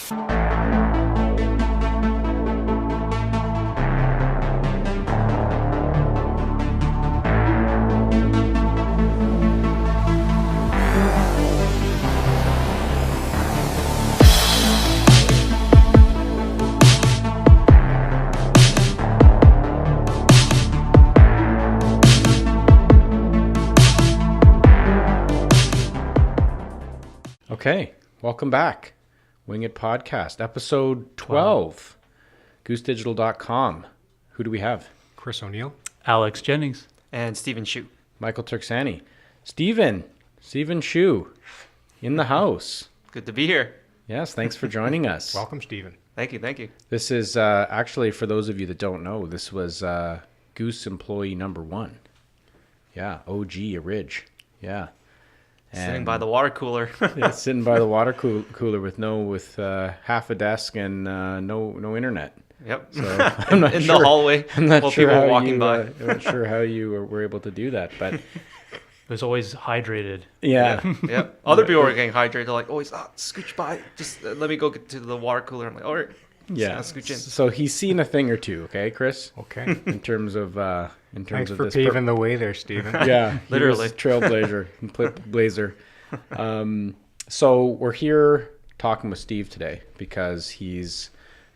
Okay, welcome back. Wing It Podcast, episode 12. GooseDigital.com. Who do we have? Chris O'Neill. Alex Jennings. And Shew. Michael Turksani. Stephen Shew in the house. Good to be here. Yes, thanks for joining us. Welcome, Stephen. Thank you. This is actually, for those of you that don't know, this was Goose employee number 1. Yeah, OG Ridge. Yeah. Sitting by the water cooler. Yeah, sitting by the water cooler with half a desk and no internet. Yep. So I'm not in sure, the hallway. I'm not while sure people how walking you, by. I'm not sure how you were able to do that, but It was always hydrated. yeah. Yep. Other people were getting hydrated. They're like, "Oh, scooch by. Just let me go get to the water cooler." I'm like, "All right." Yeah. Scooch in. So he's seen a thing or two, okay, Chris? Okay. In terms of Thanks for this paving the way there, Stephen. Yeah, Literally. trailblazer, blazer. So we're here talking with Steve today because he's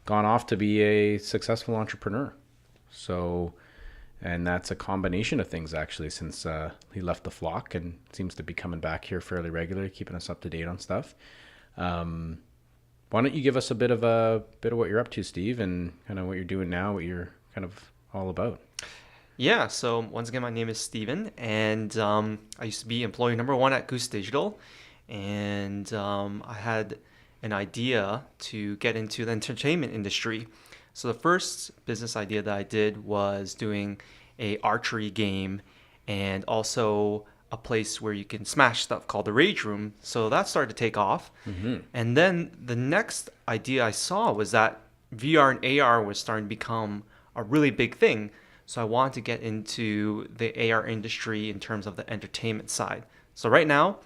gone off to be a successful entrepreneur. So, and that's a combination of things actually, since he left the flock and seems to be coming back here fairly regularly, keeping us up to date on stuff. Why don't you give us a bit of what you're up to, Steve, and kind of what you're doing now, what you're kind of all about? Yeah. So once again, my name is Steven, and I used to be employee number 1 at Goose Digital, and I had an idea to get into the entertainment industry. So the first business idea that I did was doing a archery game and also a place where you can smash stuff called the Rage Room. So that started to take off. Mm-hmm. And then the next idea I saw was that VR and AR was starting to become a really big thing. So I wanted to get into the AR industry in terms of the entertainment side. So right now,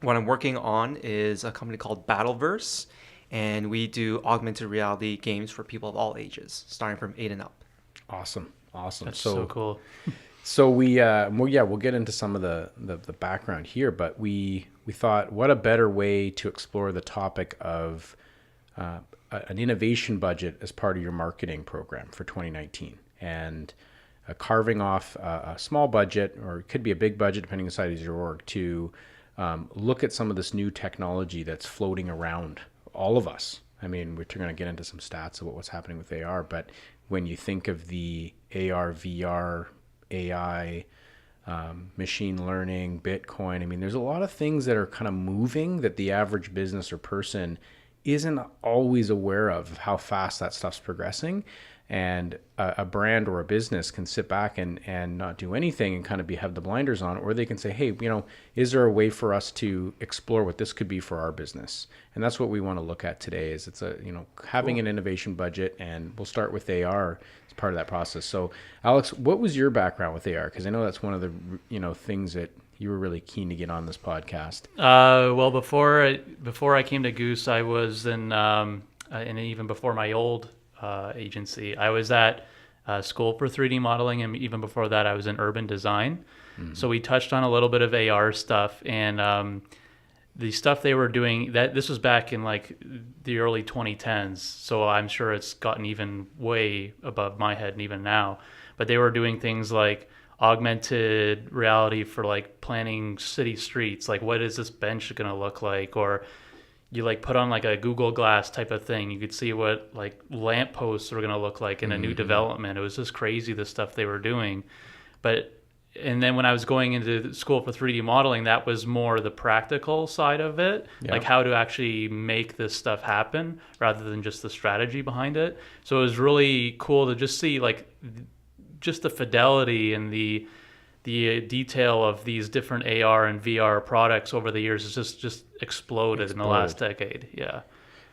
what I'm working on is a company called Battleverse, and we do augmented reality games for people of all ages, starting from 8 and up. Awesome. That's so cool. So we'll get into some of the background here, but we thought, what a better way to explore the topic of an innovation budget as part of your marketing program for 2019, and carving off a small budget, or it could be a big budget depending on the size of your org, to look at some of this new technology that's floating around all of us. I mean, we're going to get into some stats about what's happening with AR, but when you think of the AR, VR, AI, machine learning, Bitcoin, I mean, there's a lot of things that are kind of moving that the average business or person isn't always aware of how fast that stuff's progressing. And a brand or a business can sit back and not do anything and kind of have the blinders on, or they can say, hey, is there a way for us to explore what this could be for our business? And that's what we want to look at today. Is it's having an innovation budget, and we'll start with AR as part of that process. So, Alex, what was your background with AR? Because I know that's one of the things that you were really keen to get on this podcast. Well, before I came to Goose, I was in, and even before my old agency, I was at school for 3D modeling, and even before that I was in urban design. Mm-hmm. So we touched on a little bit of AR stuff, and the stuff they were doing, that this was back in like the early 2010s, so I'm sure it's gotten even way above my head and even now, but they were doing things like augmented reality for like planning city streets, like what is this bench going to look like, or you like put on like a Google Glass type of thing. You could see what like lamp posts were going to look like in a new development. It was just crazy, the stuff they were doing. And then when I was going into school for 3D modeling, that was more the practical side of it, like how to actually make this stuff happen rather than just the strategy behind it. So it was really cool to just see like just the fidelity and the detail of these different AR and VR products over the years has just exploded in the last decade. Yeah.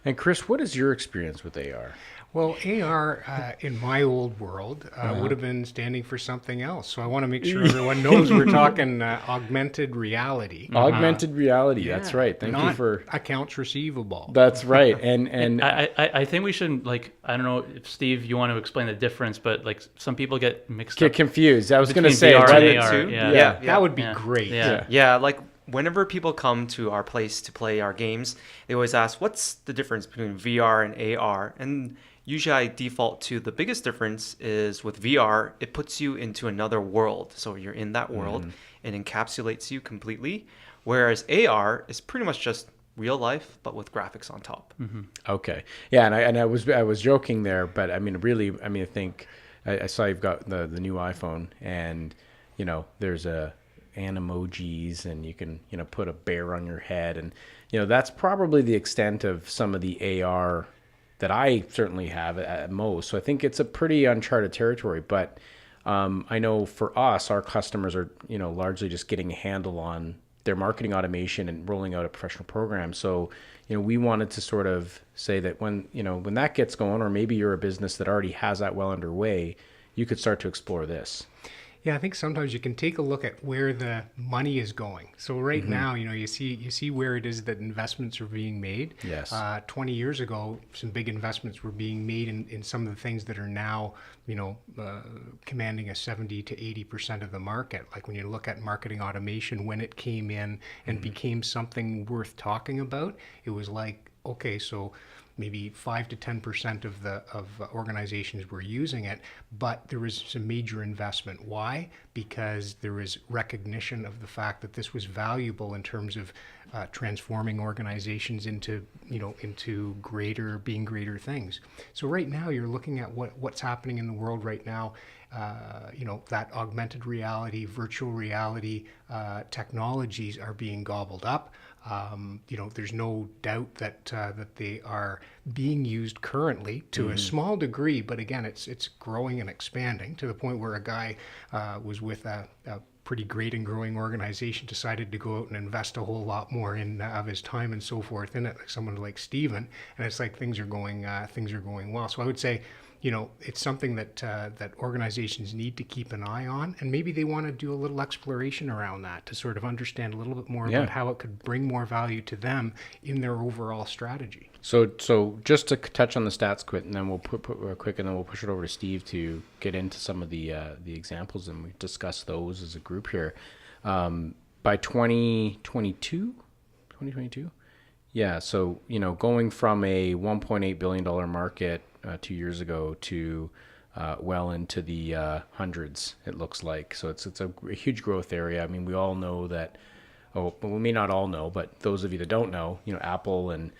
And Chris, what is your experience with AR? Well, AR in my old world would have been standing for something else. So I want to make sure everyone knows we're talking augmented reality. Augmented reality. That's right. Thank you Not for accounts receivable. That's right. And I think we should, like, I don't know if Steve, you want to explain the difference, but like some people get mixed get up confused. I was going to between say VR right, and AR. too. Yeah. That would be Yeah. great. Yeah. Yeah, like whenever people come to our place to play our games, they always ask, what's the difference between VR and AR? And usually I default to the biggest difference is with VR, it puts you into another world. So you're in that world, it encapsulates you completely. Whereas AR is pretty much just real life, but with graphics on top. Okay. Yeah, and I was joking there, but I mean, really, I mean, I think I saw you've got the new iPhone, and you know, there's animojis, and you can put a bear on your head, and that's probably the extent of some of the AR that I certainly have at most. So I think it's a pretty uncharted territory, but I know for us, our customers are largely just getting a handle on their marketing automation and rolling out a professional program. So, we wanted to sort of say that when that gets going, or maybe you're a business that already has that well underway, you could start to explore this. Yeah, I think sometimes you can take a look at where the money is going. So right now, you see where it is that investments are being made. Yes. 20 years ago, some big investments were being made in some of the things that are now, commanding a 70 to 80% of the market. Like when you look at marketing automation, when it came in and became something worth talking about, it was like, okay, so maybe 5 to 10% of organizations were using it, but there was some major investment. Why? Because there was recognition of the fact that this was valuable in terms of transforming organizations into being greater things. So right now you're looking at what's happening in the world right now. That augmented reality, virtual reality technologies are being gobbled up. There's no doubt that they are being used currently to a small degree, but again, it's growing and expanding to the point where a guy was with a pretty great and growing organization, decided to go out and invest a whole lot more of his time and so forth in it, like someone like Steven, and it's like things are going well. So I would say, it's something that organizations need to keep an eye on, and maybe they want to do a little exploration around that to sort of understand a little bit more about how it could bring more value to them in their overall strategy. So just to touch on the stats quick, and then we'll we'll push it over to Steve to get into some of the examples, and we discuss those as a group here. By 2022. Yeah, so going from a $1.8 billion market 2 years ago to well into the hundreds, it looks like. So it's a huge growth area. I mean, we all know that. Oh, but we may not all know, but those of you that don't know, Apple and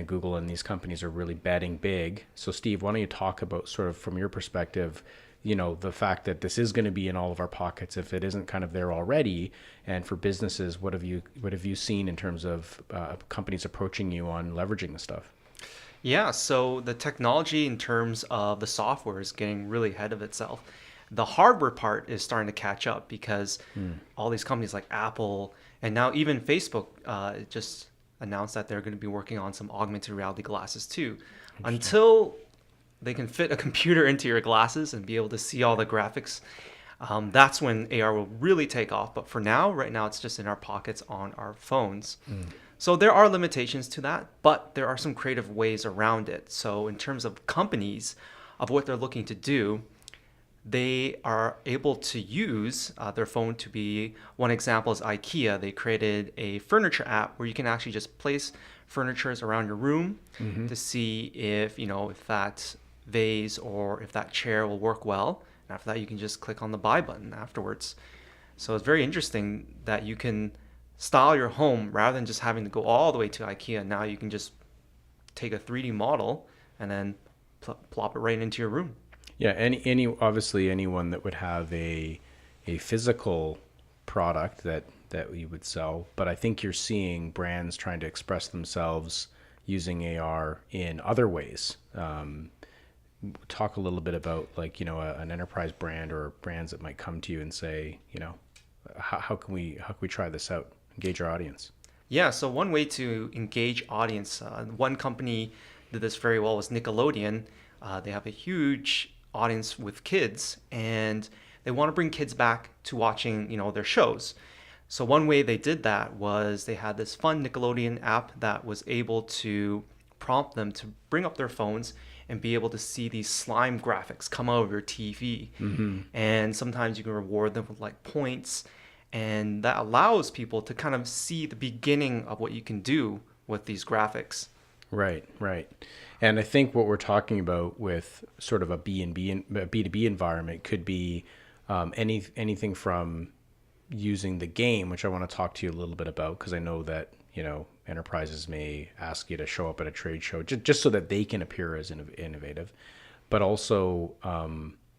Google and these companies are really betting big. So Steve, why don't you talk about sort of from your perspective, the fact that this is going to be in all of our pockets if it isn't kind of there already, and for businesses, what have you seen in terms of companies approaching you on leveraging the stuff? Yeah, so the technology in terms of the software is getting really ahead of itself. The hardware part is starting to catch up because all these companies like Apple and now even Facebook just announced that they're going to be working on some augmented reality glasses too. Until they can fit a computer into your glasses and be able to see all the graphics, that's when AR will really take off. But for now, right now, it's just in our pockets on our phones. So there are limitations to that, but there are some creative ways around it. So in terms of companies, of what they're looking to do, they are able to use their phone to be, one example is IKEA. They created a furniture app where you can actually just place furnitures around your room to see if that vase or if that chair will work well. And after that, you can just click on the buy button afterwards. So it's very interesting that you can style your home rather than just having to go all the way to IKEA. Now you can just take a 3D model and then plop it right into your room. Yeah, obviously anyone that would have a physical product that we would sell, but I think you're seeing brands trying to express themselves using AR in other ways. Talk a little bit about an enterprise brand or brands that might come to you and say, how can we try this out, engage our audience? Yeah, so one way to engage audience, one company did this very well was Nickelodeon. They have a huge audience with kids, and they want to bring kids back to watching, their shows. So one way they did that was they had this fun Nickelodeon app that was able to prompt them to bring up their phones and be able to see these slime graphics come out of your TV. And sometimes you can reward them with like points, and that allows people to kind of see the beginning of what you can do with these graphics. Right, right. And I think what we're talking about with sort of a B2B environment could be anything from using the game, which I want to talk to you a little bit about, because I know that, enterprises may ask you to show up at a trade show just so that they can appear as innovative, but also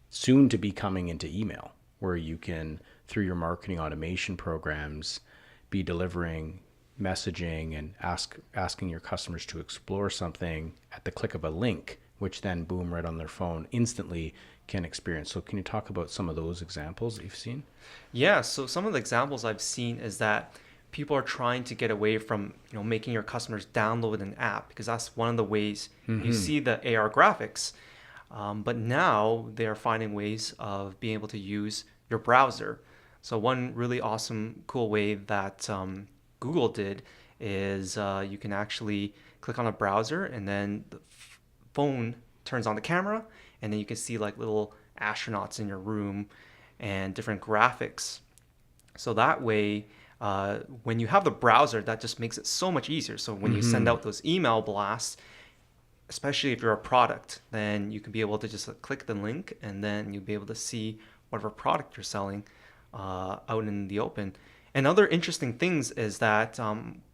soon to be coming into email, where you can, through your marketing automation programs, be delivering messaging and asking your customers to explore something at the click of a link, which then boom, right on their phone instantly can experience. So can you talk about some of those examples that you've seen? Yeah, so some of the examples I've seen is that people are trying to get away from making your customers download an app, because that's one of the ways you see the AR graphics. But now they're finding ways of being able to use your browser. So one really awesome, cool way that Google did is you can actually click on a browser, and then the phone turns on the camera, and then you can see like little astronauts in your room and different graphics. So that way, when you have the browser, that just makes it so much easier. So when you send out those email blasts, especially if you're a product, then you can be able to just click the link, and then you'll be able to see whatever product you're selling out in the open. And other interesting things is that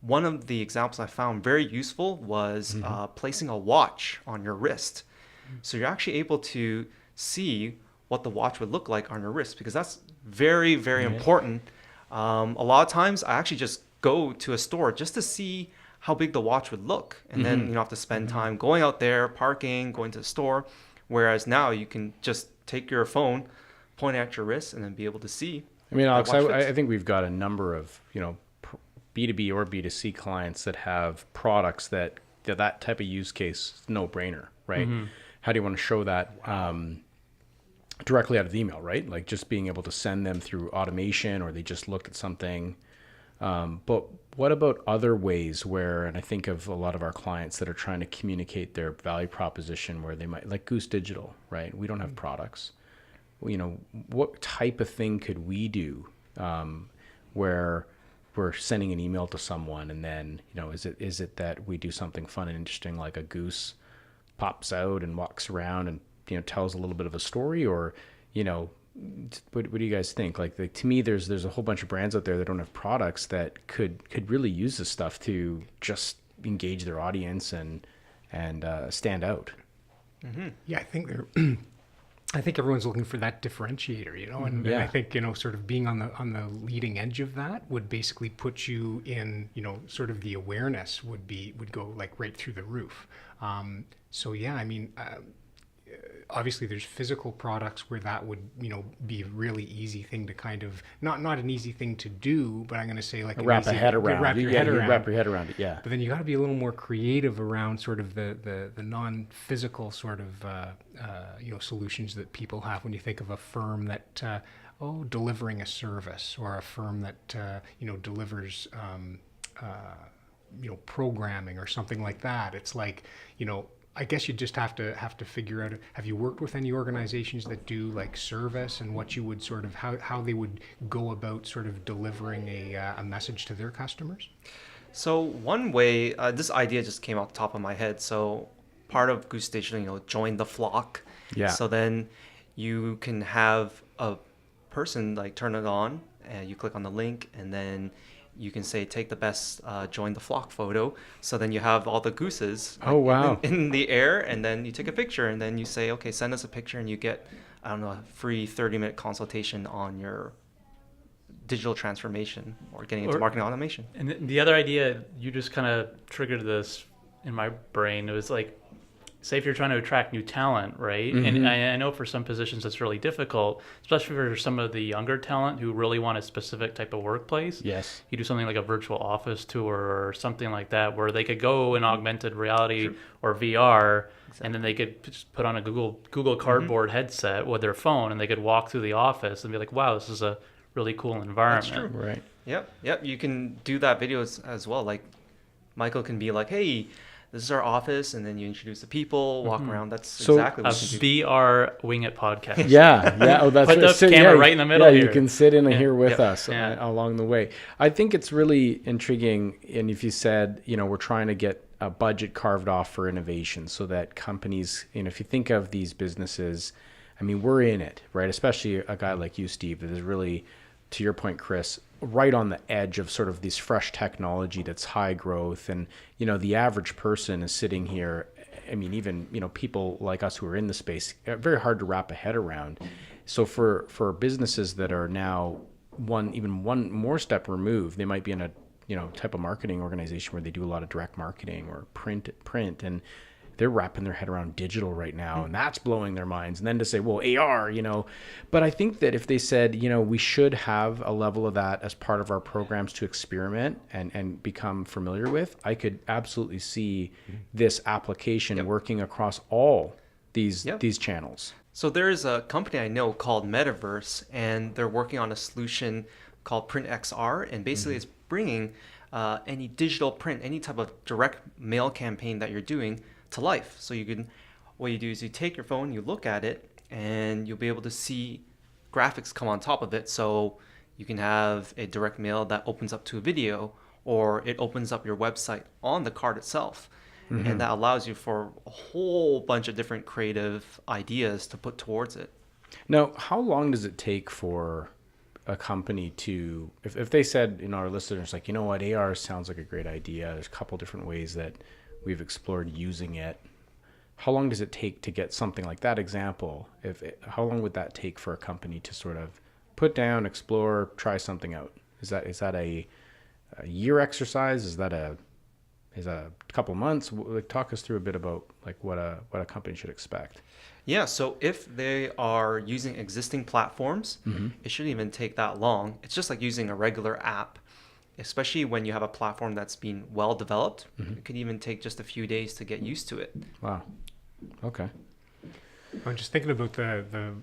one of the examples I found very useful was placing a watch on your wrist. So you're actually able to see what the watch would look like on your wrist, because that's very, very important. A lot of times I actually just go to a store just to see how big the watch would look. And then you don't have to spend time going out there, parking, going to the store. Whereas now you can just take your phone, point it at your wrist, and then be able to see. I mean, Alex, I think we've got a number of, B2B or B2C clients that have products that type of use case, no brainer, right? How do you want to show that directly out of the email, right? Like just being able to send them through automation, or they just looked at something. But what about other ways where, and I think of a lot of our clients that are trying to communicate their value proposition, where they might, like Goose Digital, right? We don't have products. What type of thing could we do where we're sending an email to someone, and then, is it that we do something fun and interesting, like a goose pops out and walks around and, tells a little bit of a story, or, what do you guys think? Like to me, there's a whole bunch of brands out there that don't have products that could really use this stuff to just engage their audience and stand out. Yeah, I think everyone's looking for that differentiator, and I think, sort of being on the leading edge of that would basically put you in, sort of the awareness would go like right through the roof. So yeah, I mean, obviously there's physical products where that would, be a really easy thing to kind of, not an easy thing to do, but I'm going to say like wrap your head around it. Yeah. But then you got to be a little more creative around sort of the non-physical sort of, solutions that people have when you think of a firm that, delivering a service, or a firm that, delivers, programming or something like that. It's like, I guess you just have to figure out, have you worked with any organizations that do like service, and what you would sort of, how they would go about sort of delivering a message to their customers? So one way, this idea just came off the top of my head. So part of Goose Digital, join the flock. Yeah. So then you can have a person like turn it on, and you click on the link, and then you can say, take the best join the flock photo. So then you have all the gooses in the air, and then you take a picture, and then you say, okay, send us a picture, and you get, a free 30-minute consultation on your digital transformation or getting into marketing automation. And the other idea, you just kind of triggered this in my brain. It was like, say if you're trying to attract new talent, right? And I know for some positions it's really difficult, especially for some of the younger talent who really want a specific type of workplace. Yes. You do something like a virtual office tour or something like that, where they could go in augmented reality or VR, and then they could just put on a Google Cardboard headset with their phone, and they could walk through the office and be like, "Wow, this is a really cool environment." That's true. Right. Yep. You can do that videos as well. Like Michael can be like, "Hey, this is our office," and then you introduce the people, walk around. That's So, exactly A what you can do. VR Wing It podcast. Yeah. Oh, that's Put right. the So, camera right in the middle Yeah, here. you can sit in here with Yeah. us Yeah. along the way. I think it's really intriguing. And if you said, we're trying to get a budget carved off for innovation so that companies, if you think of these businesses, I mean, we're in it, right? Especially a guy like you, Steve, that is really, to your point, Chris, right on the edge of sort of this fresh technology that's high growth. And, the average person is sitting here. I mean, even, people like us who are in the space, very hard to wrap a head around. So for businesses that are now one more step removed, they might be in a, type of marketing organization where they do a lot of direct marketing or print, and they're wrapping their head around digital right now, and that's blowing their minds. And then to say, well, AR, but I think that if they said, we should have a level of that as part of our programs to experiment and become familiar with, I could absolutely see this application working across all these channels. So there is a company I know called Metaverse, and they're working on a solution called Print XR, and basically it's bringing any digital print, any type of direct mail campaign that you're doing to life. So what you do is you take your phone, you look at it, and you'll be able to see graphics come on top of it. So you can have a direct mail that opens up to a video, or it opens up your website on the card itself. And that allows you for a whole bunch of different creative ideas to put towards it. Now, how long does it take for a company to, if they said, our listeners, like, what, AR sounds like a great idea. There's a couple different ways that we've explored using it. How long does it take to get something like that example? How long would that take for a company to sort of put down, explore, try something out? Is that a year exercise? Is that a couple months? Like, talk us through a bit about like what a company should expect. Yeah, so if they are using existing platforms, it shouldn't even take that long. It's just like using a regular app, especially when you have a platform that's been well developed. It could even take just a few days to get used to it. Wow. Okay. I'm just thinking about the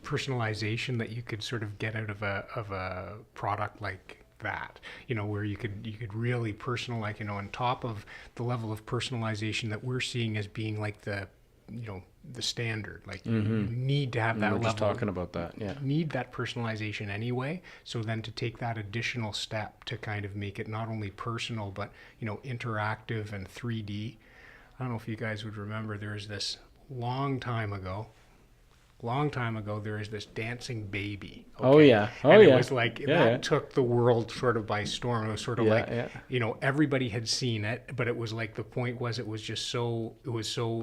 personalization that you could sort of get out of a product like that, where you could really personalize, on top of the level of personalization that we're seeing as being like the standard, like you need to have that We're level. just talking about that. Yeah. Need that personalization anyway. So then to take that additional step to kind of make it not only personal, but, interactive and 3D. I don't know if you guys would remember, there was this long time ago, there is this dancing baby. Okay? Oh yeah. And it was like, that took the world sort of by storm. It was sort of everybody had seen it, but it was like, the point was, it was so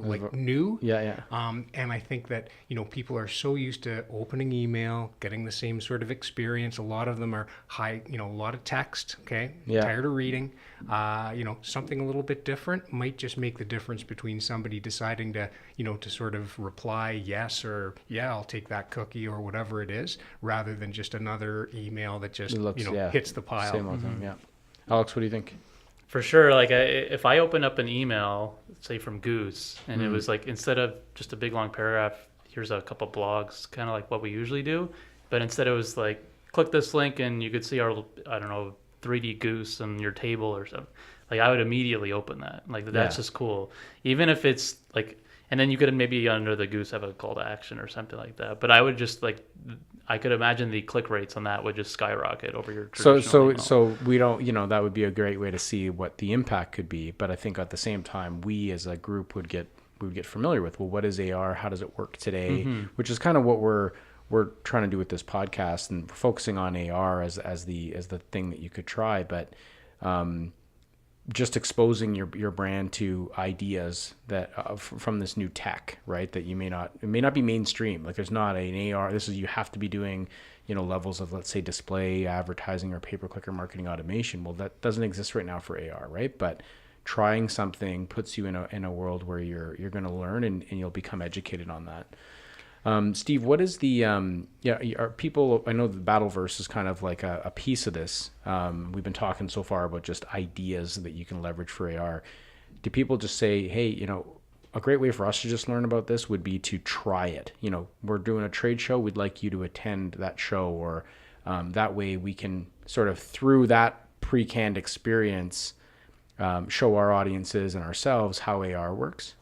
like new. Yeah. And I think that, people are so used to opening email, getting the same sort of experience. A lot of them are high, a lot of text. Okay. Yeah. Tired of reading. Something a little bit different might just make the difference between somebody deciding to, to sort of reply yes, or yeah, I'll take that cookie or whatever it is, rather than just another email that just, hits the pile. Same old thing. Yeah. Alex, what do you think? For sure. Like if I open up an email, say from Goose, and it was like, instead of just a big long paragraph, here's a couple blogs, kind of like what we usually do. But instead it was like, click this link and you could see our, 3D Goose on your table or something. Like, I would immediately open that. Like, that's just cool. Even if it's like, and then you could maybe under the Goose have a call to action or something like that. But I would just I could imagine the click rates on that would just skyrocket over your traditional email. So we don't, that would be a great way to see what the impact could be. But I think at the same time, we as a group would get familiar with, well, what is AR? How does it work today? Which is kind of what we're trying to do with this podcast, and focusing on AR as the thing that you could try. But just exposing your brand to ideas that from this new tech, right? That it may not be mainstream. Like, there's not an AR. You have to be doing, levels of, let's say, display advertising or pay-per-click or marketing automation. Well, that doesn't exist right now for AR, right? But trying something puts you in a world where you're going to learn and you'll become educated on that. Steve, what is the are people? I know the Battleverse is kind of like a piece of this. We've been talking so far about just ideas that you can leverage for AR. Do people just say, hey, a great way for us to just learn about this would be to try it. We're doing a trade show. We'd like you to attend that show, or that way we can sort of, through that pre-canned experience, show our audiences and ourselves how AR works.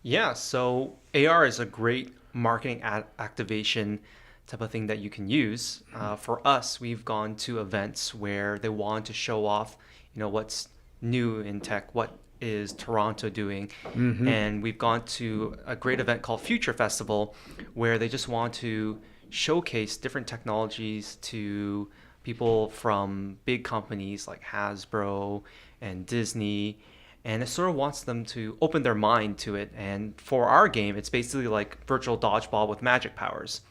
Yeah, so AR is a great marketing activation type of thing that you can use. For us, we've gone to events where they want to show off, what's new in tech, what is Toronto doing, and we've gone to a great event called Future Festival, where they just want to showcase different technologies to people from big companies like Hasbro and Disney. And it sort of wants them to open their mind to it. And for our game, it's basically like virtual dodgeball with magic powers.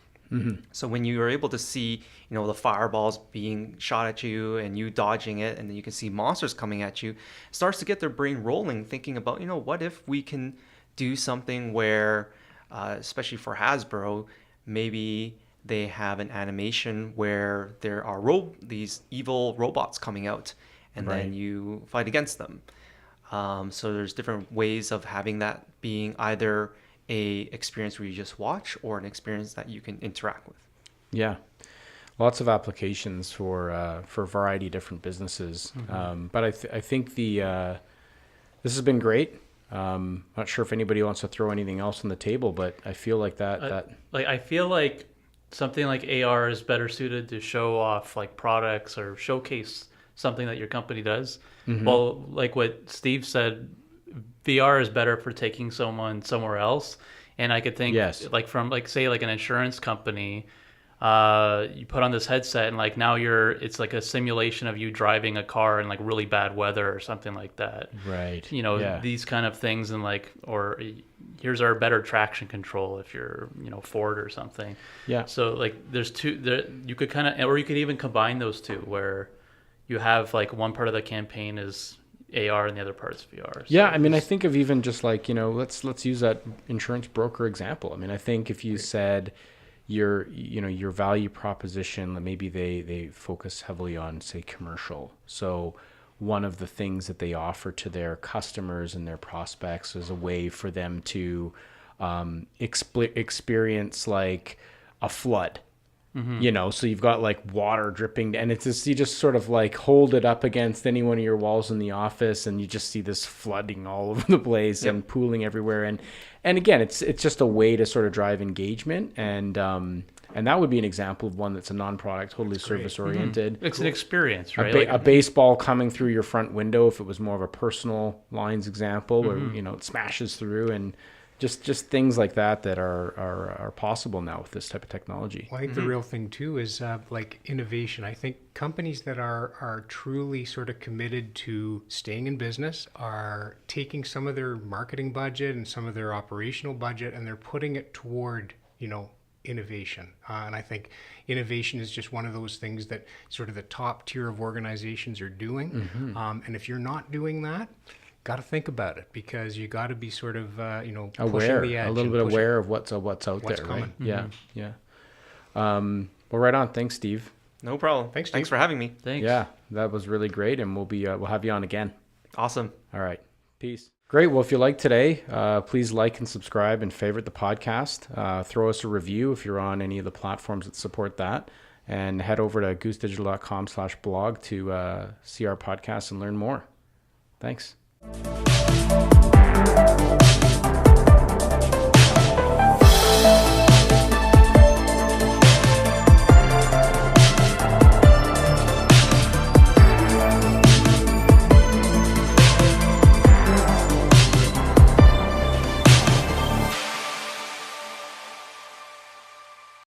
So when you are able to see, the fireballs being shot at you and you dodging it, and then you can see monsters coming at you, it starts to get their brain rolling, thinking about, what if we can do something where, especially for Hasbro, maybe they have an animation where there are these evil robots coming out, and then you fight against them. So there's different ways of having that being either a experience where you just watch or an experience that you can interact with. Yeah, lots of applications for a variety of different businesses. But I think this has been great. Not sure if anybody wants to throw anything else on the table, but I feel like I feel like something like AR is better suited to show off like products or showcase something that your company does. Well, like what Steve said, VR is better for taking someone somewhere else. And I could think like from say an insurance company, you put on this headset and like now it's like a simulation of you driving a car in like really bad weather or something like that. Right. These kind of things, and or here's our better traction control if you're, Ford or something. Yeah. So like there's you could kind of, or you could even combine those two where you have like one part of the campaign is AR and the other part is VR. So yeah, I mean, I think of even just like, let's use that insurance broker example. I mean, I think if you said your value proposition, maybe they focus heavily on, say, commercial. So one of the things that they offer to their customers and their prospects is a way for them to experience like a flood. So you've got like water dripping, and it's just, you just sort of like hold it up against any one of your walls in the office, and you just see this flooding all over the place and pooling everywhere. And again, it's just a way to sort of drive engagement, and that would be an example of one that's a non-product, totally service oriented. It's an experience, right? A baseball coming through your front window, if it was more of a personal lines example, where it smashes through, and just things like that are possible now with this type of technology. Well, I think the real thing too is like innovation. I think companies that are truly sort of committed to staying in business are taking some of their marketing budget and some of their operational budget, and they're putting it toward, innovation. And I think innovation is just one of those things that sort of the top tier of organizations are doing. And if you're not doing that, got to think about it, because you got to be sort of aware, the edge, a little bit aware of what's out there, coming. Right? Yeah. Well, right on. Thanks, Steve. No problem. Thanks, Steve. Thanks for having me. Thanks. Yeah, that was really great, and we'll have you on again. Awesome. All right. Peace. Great. Well, if you like today, please like and subscribe and favorite the podcast. Throw us a review if you're on any of the platforms that support that, and head over to goosedigital.com/blog to see our podcast and learn more. Thanks.